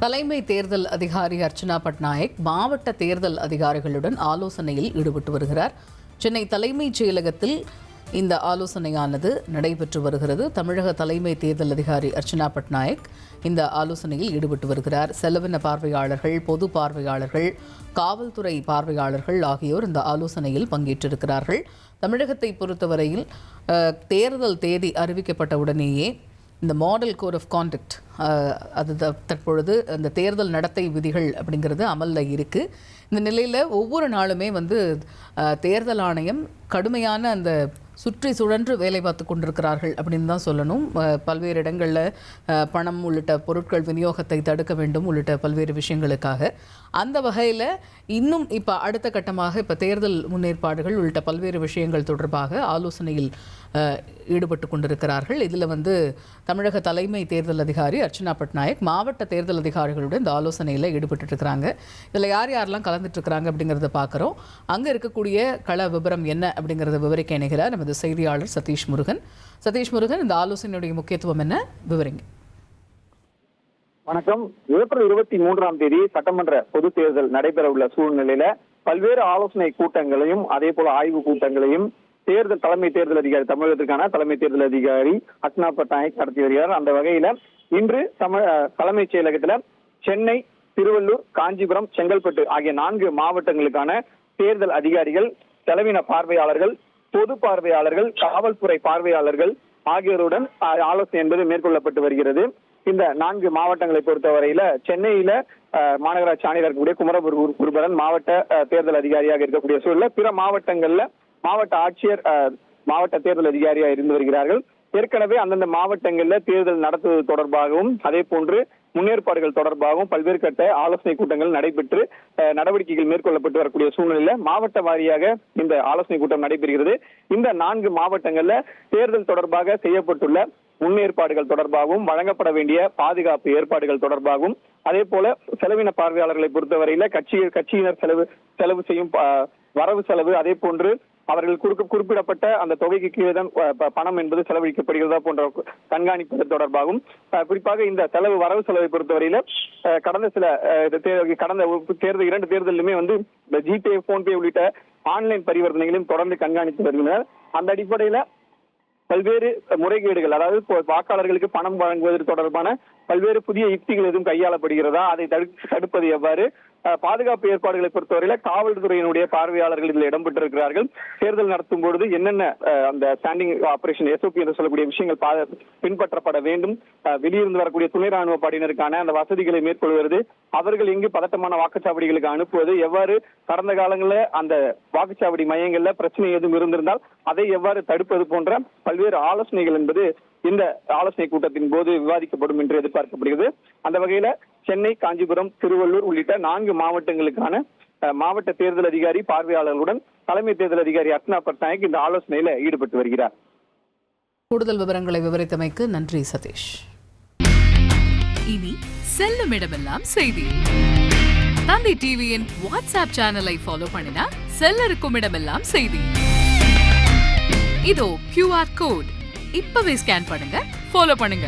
தலைமை தேர்தல் அதிகாரி அர்ச்சனா பட்நாயக் மாவட்ட தேர்தல் அதிகாரிகளுடன் ஆலோசனையில் ஈடுபட்டு வருகிறார். சென்னை தலைமைச் செயலகத்தில் இந்த ஆலோசனையானது நடைபெற்று வருகிறது. தமிழக தலைமை தேர்தல் அதிகாரி அர்ச்சனா பட்நாயக் இந்த ஆலோசனையில் ஈடுபட்டு வருகிறார். செலவின பார்வையாளர்கள், பொது பார்வையாளர்கள், காவல்துறை பார்வையாளர்கள் ஆகியோர் இந்த ஆலோசனையில் பங்கேற்றிருக்கிறார்கள். தமிழகத்தை பொறுத்தவரையில் தேர்தல் தேதி அறிவிக்கப்பட்ட உடனேயே இந்த மாடல் கோட் ஆஃப் கான்டக்ட் அது தற்பொழுது அந்த தேர்தல் நடத்தை விதிகள் அப்படிங்கிறது அமலில் இருக்குது. இந்த நிலையில் ஒவ்வொரு நாளுமே தேர்தல் ஆணையம் கடுமையான அந்த சுற்றி சுழன்று வேலை பார்த்து கொண்டிருக்கிறார்கள் அப்படின்னு தான் சொல்லணும். பல்வேறு இடங்களில் பணம் உள்ளிட்ட பொருட்கள் விநியோகத்தை தடுக்க வேண்டும் உள்ளிட்ட பல்வேறு விஷயங்களுக்காக. அந்த வகையில் இன்னும் இப்போ அடுத்த கட்டமாக இப்போ தேர்தல் முன்னேற்பாடுகள் உள்ளிட்ட பல்வேறு விஷயங்கள் தொடர்பாக ஆலோசனையில் ஈடுபட்டு கொண்டிருக்கிறார்கள். இதில் தமிழக தலைமை தேர்தல் அதிகாரி அர்ச்சனா பட்நாயக் மாவட்ட தேர்தல் அதிகாரிகளுடன் இந்த ஆலோசனையில் ஈடுபட்டு இருக்கிறாங்க. இதில் யார் யாரெல்லாம் கலந்துட்டு இருக்கிறாங்க அப்படிங்கிறத பார்க்குறோம். அங்கே இருக்கக்கூடிய கள விபரம் என்ன அப்படிங்கிறத விவரிக்க இணைகிறார் நமது செய்தியாளர் சதீஷ் முருகன். சதீஷ் முருகன், இந்த ஆலோசனையுடைய முக்கியத்துவம் என்ன, விவரிங்க. வணக்கம். ஏப்ரல் 23 சட்டமன்ற பொது தேர்தல் நடைபெற உள்ள சூழ்நிலையில பல்வேறு ஆலோசனை கூட்டங்களையும் அதே போல ஆய்வு கூட்டங்களையும் தலைமை தேர்தல் அதிகாரி, தமிழகத்திற்கான தலைமை தேர்தல் அதிகாரி அர்ச்சனா பட்நாயக் நடத்தி வருகிறார். அந்த வகையில இன்று தலைமைச் செயலகத்துல சென்னை, திருவள்ளூர், காஞ்சிபுரம், செங்கல்பட்டு ஆகிய 4 மாவட்டங்களுக்கான தேர்தல் அதிகாரிகள், செலவின பார்வையாளர்கள், பொது பார்வையாளர்கள், காவல்துறை பார்வையாளர்கள் ஆகியோருடன் ஆலோசனை என்பது மேற்கொள்ளப்பட்டு வருகிறது. இந்த 4 மாவட்டங்களை பொறுத்தவரையில சென்னையில மாநகராட்சி ஆணையர் இருக்கக்கூடிய குமரகுருபரன் மாவட்ட தேர்தல் அதிகாரியாக இருக்கக்கூடிய சூழல்ல பிற மாவட்டங்கள்ல மாவட்ட ஆட்சியர் மாவட்ட தேர்தல் அதிகாரியாக இருந்து வருகிறார்கள். ஏற்கனவே அந்தந்த மாவட்டங்கள்ல தேர்தல் நடத்துவது தொடர்பாகவும் அதே போன்று முன்னேற்பாடுகள் தொடர்பாகவும் பல்வேறு கட்ட ஆலோசனை கூட்டங்கள் நடைபெற்று நடவடிக்கைகள் மேற்கொள்ளப்பட்டு வரக்கூடிய சூழ்நிலையில மாவட்ட வாரியாக இந்த ஆலோசனை கூட்டம் நடைபெறுகிறது. இந்த 4 மாவட்டங்கள்ல தேர்தல் தொடர்பாக செய்யப்பட்டுள்ள முன்னேற்பாடுகள் தொடர்பாகவும் வழங்கப்பட வேண்டிய பாதுகாப்பு ஏற்பாடுகள் தொடர்பாகவும் அதே போல செலவின பார்வையாளர்களை பொறுத்தவரையில கட்சியினர் செலவு செய்யும் வரவு செலவு, அதே போன்று அவர்கள் குறிப்பிடப்பட்ட அந்த தொகைக்கு கீழே தான் பணம் என்பது செலவழிக்கப்படுகிறதா போன்ற கண்காணிப்பது தொடர்பாகவும் குறிப்பாக இந்த வரவு செலவை பொறுத்தவரையில கடந்த 2 தேர்தலுமே ஜிபே, போன்பே உள்ளிட்ட ஆன்லைன் பரிவர்த்தனைகளையும் தொடர்ந்து கண்காணித்து வருகின்றனர். அந்த அடிப்படையில பல்வேறு முறைகேடுகள், அதாவது வாக்காளர்களுக்கு பணம் வழங்குவது தொடர்பான பல்வேறு புதிய யுக்திகள் எதுவும் கையாளப்படுகிறதா, அதை தடுப்பது எவ்வாறு, பாதுகாப்பு ஏற்பாடுகளை பொறுத்தவரையில காவல்துறையினுடைய பார்வையாளர்கள் இதில் இடம்பெற்றிருக்கிறார்கள். தேர்தல் நடத்தும் பொழுது என்னென்ன அந்த ஸ்டாண்டிங் ஆபரேஷன் SOP என்று சொல்லக்கூடிய விஷயங்கள் பின்பற்றப்பட வேண்டும், வெளியிருந்து வரக்கூடிய துணை ராணுவ படையினருக்கான அந்த வசதிகளை மேற்கொள்வது, அவர்கள் எங்கு பதட்டமான வாக்குச்சாவடிகளுக்கு அனுப்புவது, எவ்வாறு கடந்த காலங்களில் அந்த வாக்குச்சாவடி மையங்கள்ல பிரச்சனை எதுவும் இருந்திருந்தால் அதை எவ்வாறு தடுப்பது போன்ற பல்வேறு ஆலோசனைகள் என்பது இந்த ஆலோசனை கூட்டத்தின் போது விவாதிக்கப்படும் என்று எதிர்பார்க்கப்படுகிறது. அந்த வகையில சென்னை, காஞ்சிபுரம், திருவள்ளூர் உள்ளிட்ட 4 மாவட்டங்களுக்கான மாவட்ட தேர்தல் அதிகாரி பார்வையாளர்களுடன் தலைமை தேர்தல் அதிகாரி அர்ச்சனா பட்நாயக் இந்த ஆலோசனையில ஈடுபட்டு வருகிறார். கூடுதல் விவரங்களை விவரித்தமைக்கு நன்றி சதீஷ். இனி செல்லும் இடமெல்லாம் செய்தி. தந்தி டிவியின் வாட்ஸ்அப் சேனலை ஃபாலோ பண்ணினா செல்ல இருக்கும் இடமெல்லாம் செய்தி. இதோ QR கோட் இப்பவே ஸ்கேன் பண்ணுங்க, ஃபாலோ பண்ணுங்க.